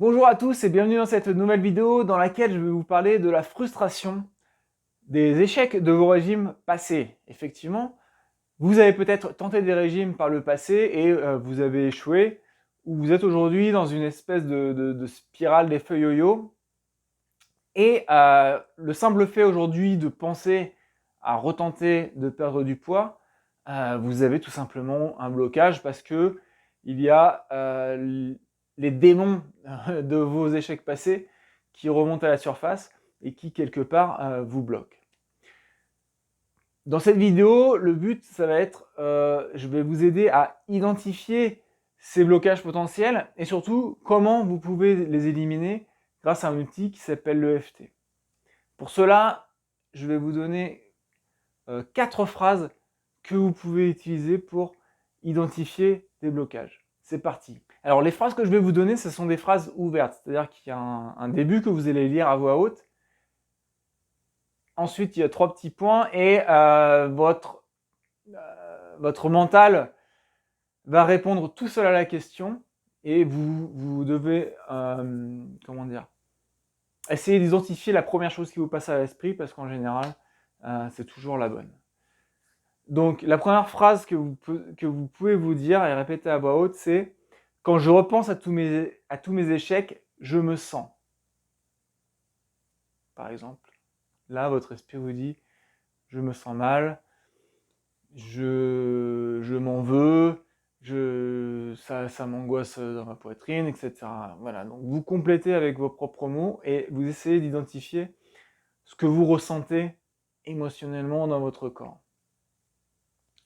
Bonjour à tous et bienvenue dans cette nouvelle vidéo dans laquelle je vais vous parler de la frustration des échecs de vos régimes passés. Effectivement, vous avez peut-être tenté des régimes par le passé et vous avez échoué, ou vous êtes aujourd'hui dans une espèce de spirale d'effet yo-yo. Et le simple fait aujourd'hui de penser à retenter de perdre du poids, vous avez tout simplement un blocage parce que il y a les démons de vos échecs passés qui remontent à la surface et qui quelque part vous bloquent. Dans cette vidéo, le but, ça va être, je vais vous aider à identifier ces blocages potentiels et surtout comment vous pouvez les éliminer grâce à un outil qui s'appelle l'EFT. Pour cela, je vais vous donner 4 phrases que vous pouvez utiliser pour identifier des blocages. C'est parti. Alors les phrases que je vais vous donner, ce sont des phrases ouvertes, c'est-à-dire qu'il y a un début que vous allez lire à voix haute. Ensuite, il y a 3 petits points et votre mental va répondre tout seul à la question et vous devez, essayer d'identifier la première chose qui vous passe à l'esprit parce qu'en général, c'est toujours la bonne. Donc la première phrase que vous pouvez vous dire et répéter à voix haute, c'est « Quand je repense à tous mes échecs, je me sens ». Par exemple, là, votre esprit vous dit « Je me sens mal, je m'en veux, ça m'angoisse dans ma poitrine, etc. » Voilà, donc vous complétez avec vos propres mots et vous essayez d'identifier ce que vous ressentez émotionnellement dans votre corps.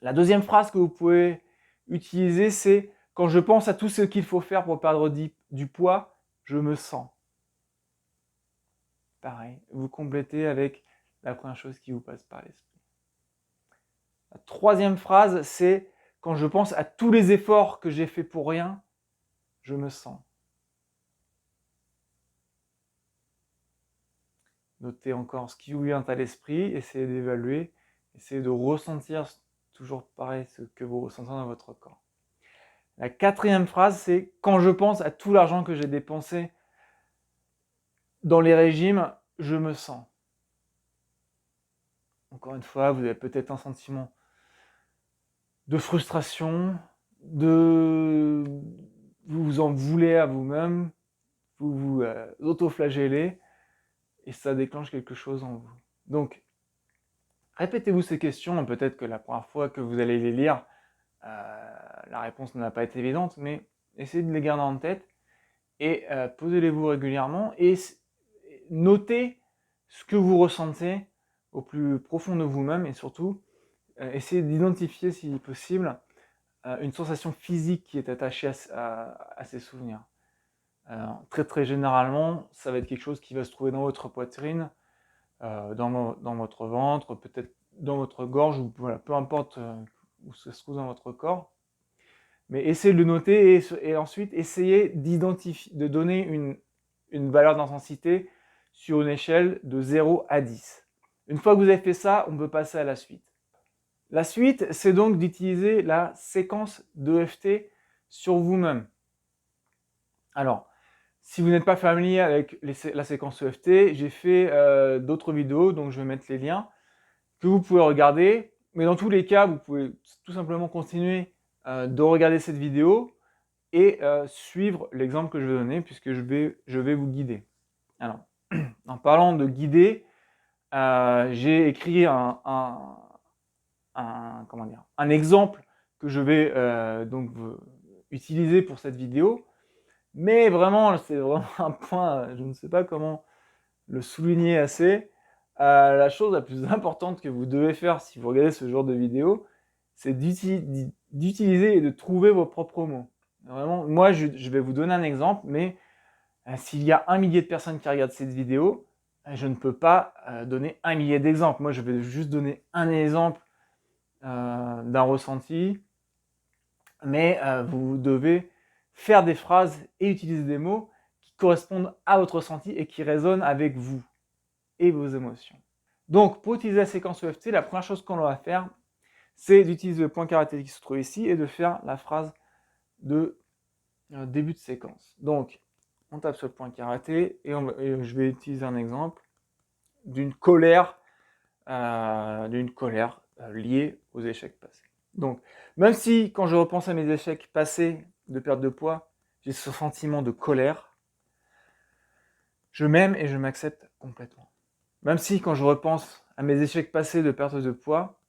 La deuxième phrase que vous pouvez utiliser, c'est « Quand je pense à tout ce qu'il faut faire pour perdre du poids, je me sens ». Pareil, vous complétez avec la première chose qui vous passe par l'esprit. La troisième phrase, c'est « Quand je pense à tous les efforts que j'ai fait pour rien, je me sens ». Notez encore ce qui vous vient à l'esprit, essayez d'évaluer, essayez de ressentir toujours pareil ce que vous ressentez dans votre corps. La quatrième phrase, c'est « Quand je pense à tout l'argent que j'ai dépensé dans les régimes, je me sens ». Encore une fois, vous avez peut-être un sentiment de frustration, vous vous en voulez à vous-même, vous vous auto-flagellez, et ça déclenche quelque chose en vous. Donc, répétez-vous ces questions, peut-être que la première fois que vous allez les lire, la réponse n'a pas été évidente, mais essayez de les garder en tête et posez-les-vous régulièrement et notez ce que vous ressentez au plus profond de vous-même et surtout essayez d'identifier si possible une sensation physique qui est attachée à ces souvenirs. Très généralement, ça va être quelque chose qui va se trouver dans votre poitrine, dans votre ventre, peut-être dans votre gorge, ou voilà, peu importe où ça se trouve dans votre corps. Mais essayez de le noter et ensuite essayez de donner une valeur d'intensité sur une échelle de 0 à 10. Une fois que vous avez fait ça, on peut passer à la suite. La suite, c'est donc d'utiliser la séquence d'EFT sur vous-même. Alors, si vous n'êtes pas familier avec la séquence EFT, j'ai fait d'autres vidéos, donc je vais mettre les liens, que vous pouvez regarder. Mais dans tous les cas, vous pouvez tout simplement continuer de regarder cette vidéo et suivre l'exemple que je vais donner, puisque je vais vous guider. Alors, en parlant de guider, j'ai écrit un exemple que je vais donc utiliser pour cette vidéo. Mais vraiment, c'est vraiment un point, je ne sais pas comment le souligner assez. La chose la plus importante que vous devez faire si vous regardez ce genre de vidéo, c'est d'utiliser et de trouver vos propres mots. Vraiment, moi, je vais vous donner un exemple, mais s'il y a 1 millier de personnes qui regardent cette vidéo, je ne peux pas donner 1 millier d'exemples. Moi, je vais juste donner un exemple d'un ressenti, mais vous devez faire des phrases et utiliser des mots qui correspondent à votre ressenti et qui résonnent avec vous et vos émotions. Donc, pour utiliser la séquence EFT, la première chose qu'on va faire, c'est d'utiliser le point caractéristique qui se trouve ici et de faire la phrase de début de séquence. Donc, on tape sur le point karaté et je vais utiliser un exemple d'une colère, liée aux échecs passés. Donc, même si quand je repense à mes échecs passés de perte de poids, j'ai ce sentiment de colère, je m'aime et je m'accepte complètement. Même si quand je repense à mes échecs passés de perte de poids,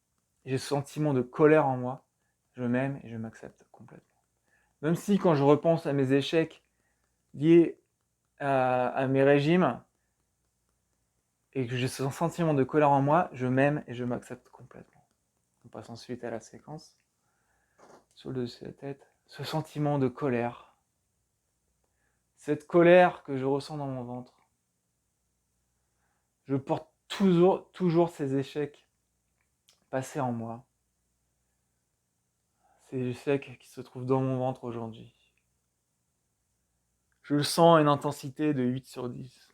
j'ai ce sentiment de colère en moi, je m'aime et je m'accepte complètement. Même si quand je repense à mes échecs liés à mes régimes et que j'ai ce sentiment de colère en moi, je m'aime et je m'accepte complètement. On passe ensuite à la séquence. Sur le dessus de la tête, ce sentiment de colère, cette colère que je ressens dans mon ventre. Je porte toujours ces échecs passés en moi. Ces échecs qui se trouvent dans mon ventre aujourd'hui. Je le sens à une intensité de 8 sur 10.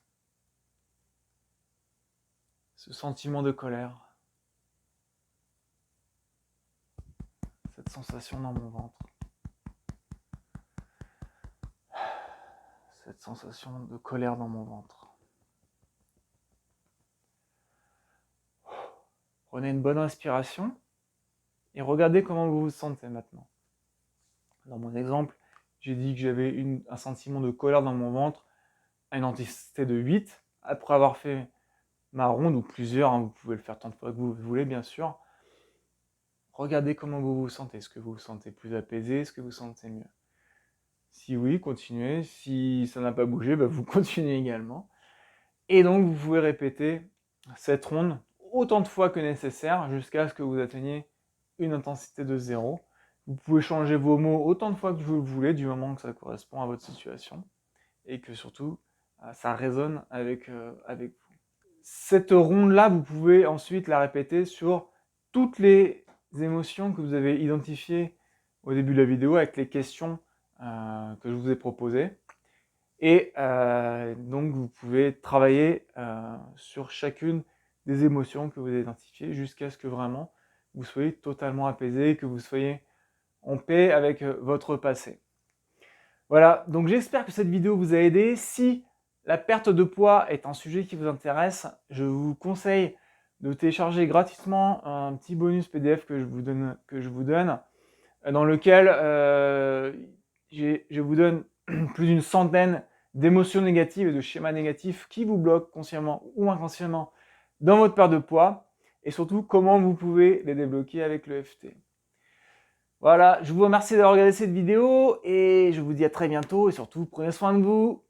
Ce sentiment de colère. Cette sensation dans mon ventre. Cette sensation de colère dans mon ventre. Prenez une bonne inspiration et regardez comment vous vous sentez maintenant. Dans mon exemple, j'ai dit que j'avais un sentiment de colère dans mon ventre à une intensité de 8. Après avoir fait ma ronde, ou plusieurs, hein, vous pouvez le faire tant de fois que vous voulez, bien sûr. Regardez comment vous vous sentez. Est-ce que vous vous sentez plus apaisé? Est-ce que vous vous sentez mieux? Si oui, continuez. Si ça n'a pas bougé, vous continuez également. Et donc, vous pouvez répéter cette ronde autant de fois que nécessaire jusqu'à ce que vous atteigniez une intensité de 0. Vous pouvez changer vos mots autant de fois que vous le voulez, du moment que ça correspond à votre situation et que surtout, ça résonne avec vous. Cette ronde-là, vous pouvez ensuite la répéter sur toutes les émotions que vous avez identifiées au début de la vidéo avec les questions que je vous ai proposées. Et donc, vous pouvez travailler sur chacune des émotions que vous avez identifiées jusqu'à ce que vraiment vous soyez totalement apaisé, que vous soyez en paix avec votre passé. Voilà, donc j'espère que cette vidéo vous a aidé. Si la perte de poids est un sujet qui vous intéresse, je vous conseille de télécharger gratuitement un petit bonus PDF que je vous donne dans lequel je vous donne plus d'une centaine d'émotions négatives et de schémas négatifs qui vous bloquent consciemment ou inconsciemment dans votre perte de poids, et surtout comment vous pouvez les débloquer avec le FT. Voilà, je vous remercie d'avoir regardé cette vidéo et je vous dis à très bientôt et surtout prenez soin de vous.